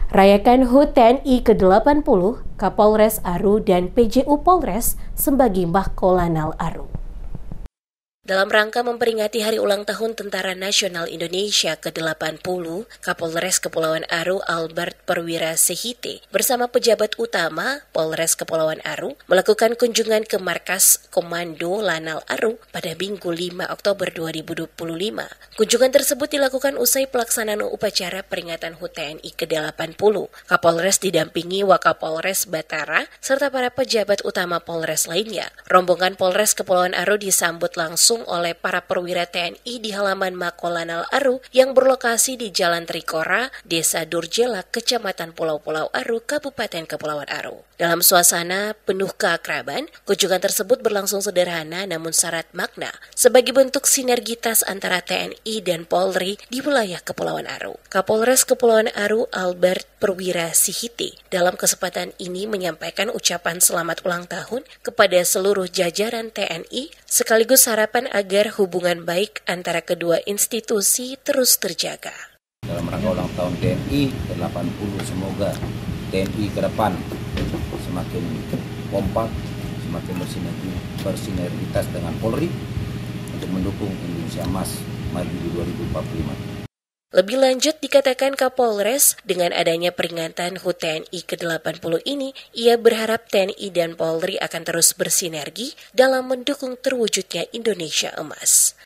Rayakan HUT TNI ke-80, Kapolres Aru dan PJU Polres Sembagi Mbah Kolanal Aru. Dalam rangka memperingati Hari Ulang Tahun Tentara Nasional Indonesia ke-80, Kapolres Kepulauan Aru Albert Perwira Sehite bersama pejabat utama Polres Kepulauan Aru melakukan kunjungan ke Markas Komando Lanal Aru pada Minggu 5 Oktober 2025. Kunjungan tersebut dilakukan usai pelaksanaan upacara peringatan HUT TNI ke-80. Kapolres didampingi Wakapolres Batara serta para pejabat utama Polres lainnya. Rombongan Polres Kepulauan Aru disambut langsung oleh para perwira TNI di halaman Makolanal Aru yang berlokasi di Jalan Trikora, Desa Durjela, Kecamatan Pulau-Pulau Aru, Kabupaten Kepulauan Aru. Dalam suasana penuh keakraban, kunjungan tersebut berlangsung sederhana namun syarat makna sebagai bentuk sinergitas antara TNI dan Polri di wilayah Kepulauan Aru. Kapolres Kepulauan Aru Albert Perwira Sehite dalam kesempatan ini menyampaikan ucapan selamat ulang tahun kepada seluruh jajaran TNI sekaligus harapan agar hubungan baik antara kedua institusi terus terjaga. Dalam rangka ulang tahun TNI ke-80, semoga TNI ke depan semakin kompak, semakin bersinergitas dengan Polri untuk mendukung Indonesia Emas maju di 2045. Lebih lanjut dikatakan Kapolres, dengan adanya peringatan HUT TNI ke-80 ini, ia berharap TNI dan Polri akan terus bersinergi dalam mendukung terwujudnya Indonesia Emas.